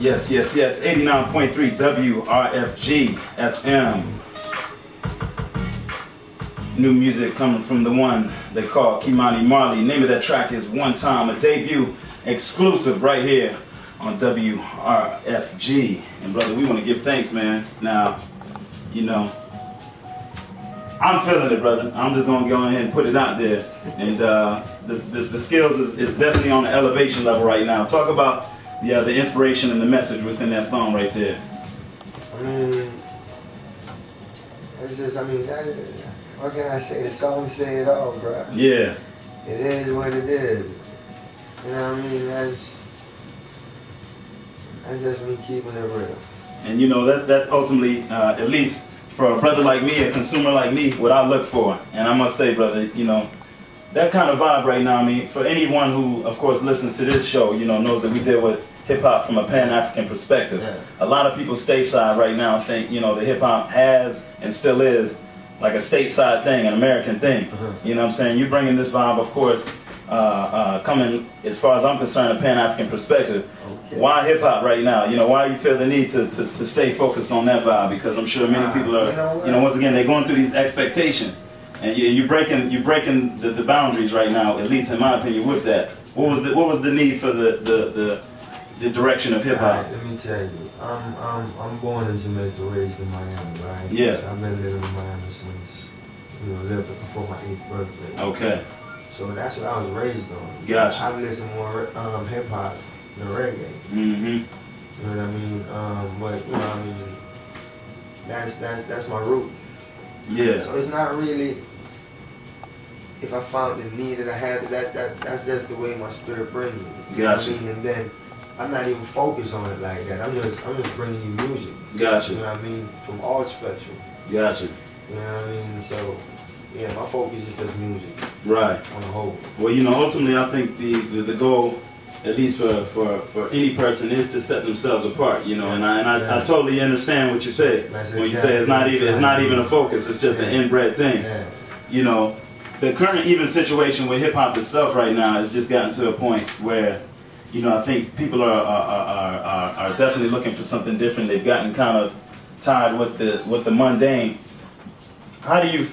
Yes, yes, yes. 89.3 WRFG FM. New music coming from the one they call Mani Marley. Name of that track is One Time, a debut exclusive right here on WRFG. And brother, we want to give thanks, man. Now, you know, I'm feeling it, brother. I'm just gonna go ahead and put it out there. And the skills is definitely on the elevation level right now. Talk about the inspiration and the message within that song right there. I mean, it's just, what can I say? The song say it all, bro. Yeah. It is what it is. You know what I mean? That's just me keeping it real. And you know, that's ultimately, at least for a brother like me, a consumer like me, what I look for. And I must say, brother, you know, that kind of vibe right now, for anyone who, of course, listens to this show, you know, knows that we deal with hip-hop from a Pan-African perspective. Yeah. A lot of people stateside right now think, you know, the hip-hop has and still is like a stateside thing, an American thing. You know what I'm saying? You bringing this vibe, of course, coming, as far as I'm concerned, a Pan-African perspective. Okay. Why hip-hop right now? You know, why you feel the need to stay focused on that vibe? Because I'm sure many people are, you know, once again, they're going through these expectations. And you're breaking the boundaries right now, at least in my opinion, with that. What was the need for the direction of hip hop? Let me tell you, I'm born in Jamaica, raised in Miami, right? Yeah. I've been living in Miami since, you know, lived before my 8th birthday. Okay. So that's what I was raised on. Gotcha. I've listened more hip hop than reggae. Mm-hmm. You know what I mean? But you know, I mean, that's my root. Yeah. So it's not really. If I found the need that I had, that's just the way my spirit brings me. You gotcha. Know what I mean? And then I'm not even focused on it like that. I'm just bringing you music. Gotcha. You know what I mean? From all spectrum. Gotcha. You know what I mean? So yeah, my focus is just music. Right. On the whole. Well, you know, ultimately, I think the goal, at least for any person, is to set themselves apart. You know, and I totally understand what you say when you say it's not even a focus. It's just an inbred thing. Yeah. You know. The current even situation with hip hop itself right now has just gotten to a point where, you know, I think people are definitely looking for something different. They've gotten kind of tired with the mundane. How do you,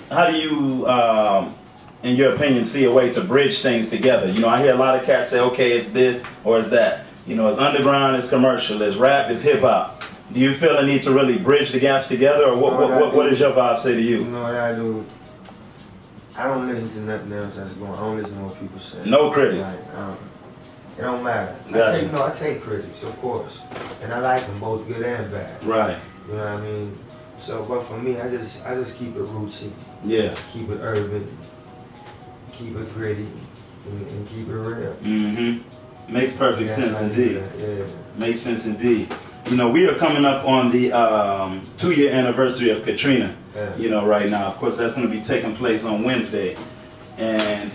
in your opinion, see a way to bridge things together? You know, I hear a lot of cats say, okay, it's this or it's that. You know, it's underground, it's commercial, it's rap, it's hip hop. Do you feel the need to really bridge the gaps together, or what does your vibe say to you? You know what I do? I don't listen to nothing else that's going on. I don't listen to what people say. No critics. Like, it don't matter. Gotcha. I take critics, of course. And I like them both good and bad. Right. You know what I mean? So, but for me, I just keep it rootsy. Yeah. Keep it urban. Keep it gritty. And keep it real. Mm-hmm. Makes perfect sense indeed. Yeah. Makes sense indeed. You know, we are coming up on the 2-year anniversary of Katrina. Yeah. You know, right now. Of course, that's going to be taking place on Wednesday. And,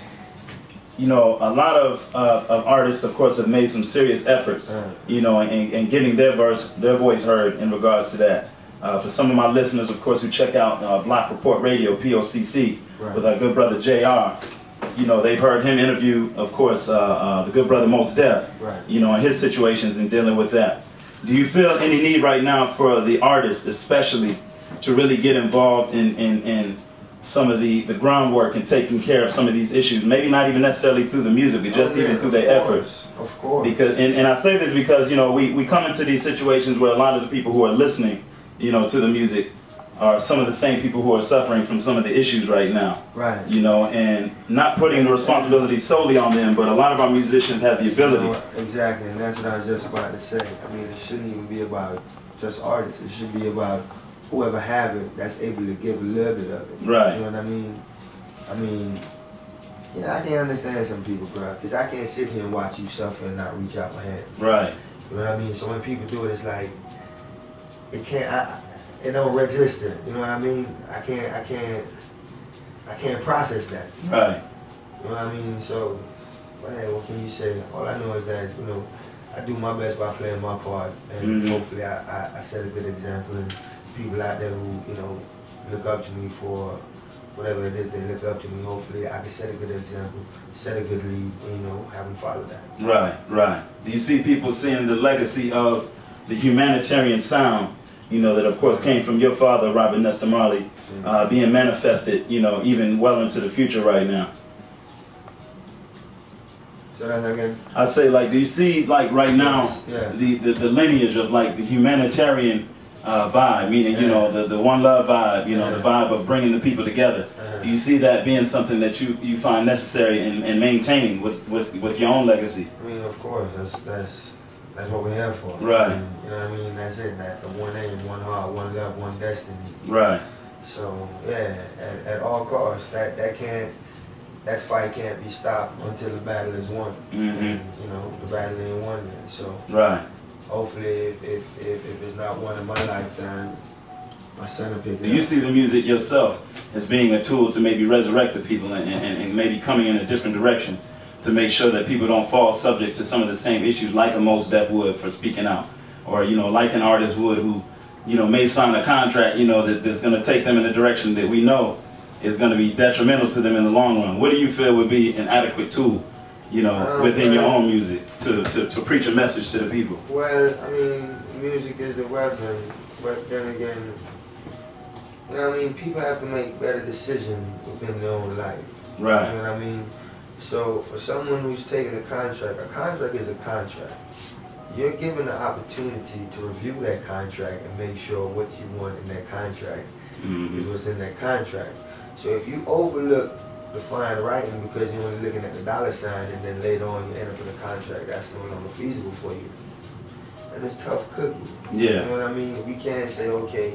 you know, a lot of artists, of course, have made some serious efforts, you know, in getting their voice heard in regards to that. For some of my listeners, of course, who check out Block Report Radio, POCC, with our good brother JR, you know, they've heard him interview, of course, the good brother Mos Def, you know, and his situations in dealing with that. Do you feel any need right now for the artists, especially, to really get involved in some of the groundwork and taking care of some of these issues? Maybe not even necessarily through the music, but just even through their efforts. Of course. Because, and I say this because, you know, we come into these situations where a lot of the people who are listening, you know, to the music are some of the same people who are suffering from some of the issues right now. Right. You know, and not putting the responsibility solely on them, but a lot of our musicians have the ability. You know, exactly, and that's what I was just about to say. I mean, it shouldn't even be about just artists. It should be about whoever have it that's able to give a little bit of it. Right. You know what I mean? I mean, yeah, I can understand some people, bro, because I can't sit here and watch you suffer and not reach out my hand. Right. You know what I mean? So when people do it, it's like, it don't register. You know what I mean? I can't process that. Right. You know what I mean? So, but hey, what can you say? All I know is that, you know, I do my best by playing my part, and hopefully I set a good example, and people out there who, you know, look up to me for whatever it is they look up to me, hopefully I can set a good example, set a good lead, and, you know, have them follow that. Right, right. Do you see people seeing the legacy of the humanitarian sound, you know, that of course came from your father, Robert Nesta Marley, being manifested, you know, even well into the future right now. So that's again. I say, like, do you see, like, right now, Yeah. the lineage of, like, the humanitarian vibe, meaning, you know, the one love vibe, you know, the vibe of bringing the people together. Do you see that being something that you find necessary in maintaining with your own legacy? I mean, of course, that's what we're here for. Right. And, you know what I mean? That's it. That the one aim, one heart, one love, one destiny. Right. So yeah, at all costs, that fight can't be stopped until the battle is won. And, you know, the battle ain't won yet. So right. Hopefully, if it's not one in my lifetime, my son will pick it up. Do you see the music yourself as being a tool to maybe resurrect the people and maybe coming in a different direction to make sure that people don't fall subject to some of the same issues like a Mos Def would for speaking out, or, you know, like an artist would who, you know, may sign a contract, you know, that's going to take them in a direction that we know is going to be detrimental to them in the long run? What do you feel would be an adequate tool, you know, within your own music to preach a message to the people? Well, I mean, music is the weapon, but then again, you know what I mean, people have to make better decisions within their own life. Right. You know what I mean? So for someone who's taking a contract is a contract. You're given the opportunity to review that contract and make sure what you want in that contract is what's in that contract. So if you overlook the fine writing because you're only looking at the dollar sign and then later on you end up in a contract that's no longer feasible for you, and it's tough cooking. Yeah. You know what I mean? We can't say, okay,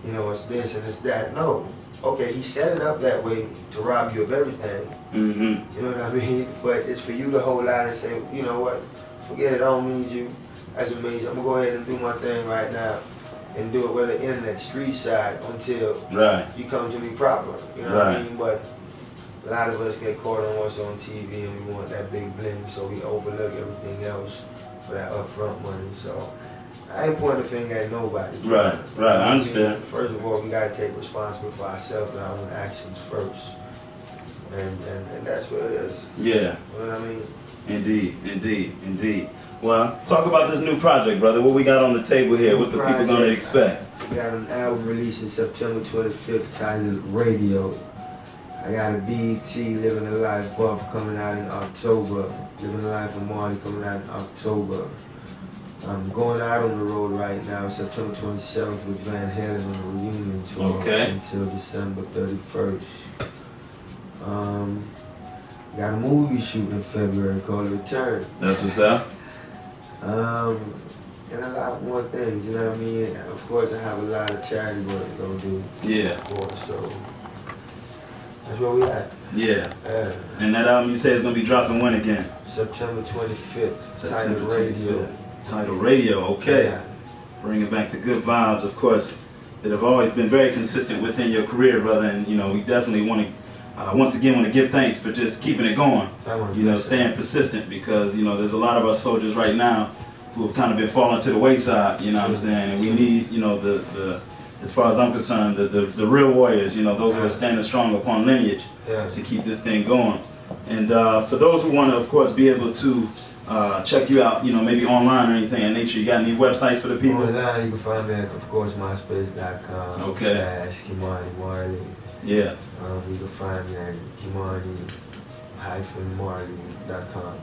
you know, it's this and it's that. No. Okay, he set it up that way to rob you of everything. You know what I mean? But it's for you to hold out and say, you know what, forget it, I don't need you as a major. I'm going to go ahead and do my thing right now and do it with the internet, street side, until you come to me proper. You know what I mean? But a lot of us get caught on what's on TV and we want that big bling, so we overlook everything else for that upfront money. So I ain't pointing the finger at nobody. Right, I understand. First of all, we got to take responsibility for ourselves and our own actions first. And that's what it is. Yeah. You know what I mean? Indeed. Well, talk about this new project, brother. What we got on the table here? What the people going to expect? We got an album releasing September 25th titled Radio. I got a BET Living a Life Buff coming out in October. Living a Life of Marley coming out in October. I'm going out on the road right now, September 27th with Van Halen on a reunion tour until December 31st. Got a movie shoot in February called Return. That's what's up. And a lot more things, you know what I mean? Of course, I have a lot of charity work to go do. Yeah. Of course, so that's where we at. Yeah. And that album you say is going to be dropping when again? September 25th. September 25th. Radio. Title Radio, okay. Yeah. Bringing back the good vibes, of course, that have always been very consistent within your career, brother. And, you know, we definitely want to, once again, want to give thanks for just keeping it going. You know, staying persistent, because, you know, there's a lot of our soldiers right now who have kind of been falling to the wayside, you know what I'm saying? And we need, you know, as far as I'm concerned, the real warriors, you know, those who are standing strong upon lineage to keep this thing going. And for those who want to, of course, be able to check you out, you know, maybe online or anything in nature, you got any websites for the people? Online, you can find me at, of course, myspace.com. Mani Marley. Yeah. You can find me at Mani-Marley.com.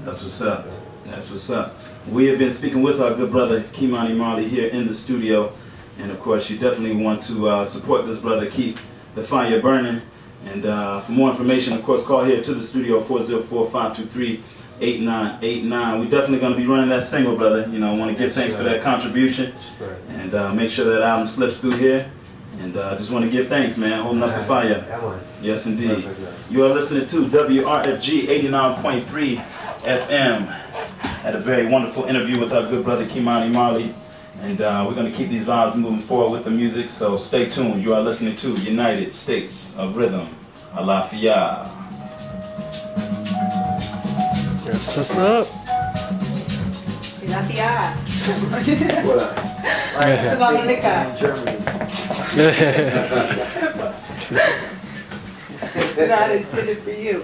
That's what's up. That's what's up. We have been speaking with our good brother, Mani Marley, here in the studio. And of course, you definitely want to support this brother, keep the fire burning. And for more information, of course, call here to the studio, 404-523-8989. We're definitely going to be running that single, brother. You know, I want to give thanks for that contribution. And make sure that album slips through here. And just want to give thanks, man. Holding up the fire. Yes, indeed. You are listening to WRFG 89.3 FM. Had a very wonderful interview with our good brother, Mani Marley. And we're going to keep these vibes moving forward with the music, so stay tuned. You are listening to United States of Rhythm. Alafia. That's what's up. Alafia. Germany. Not intended for you.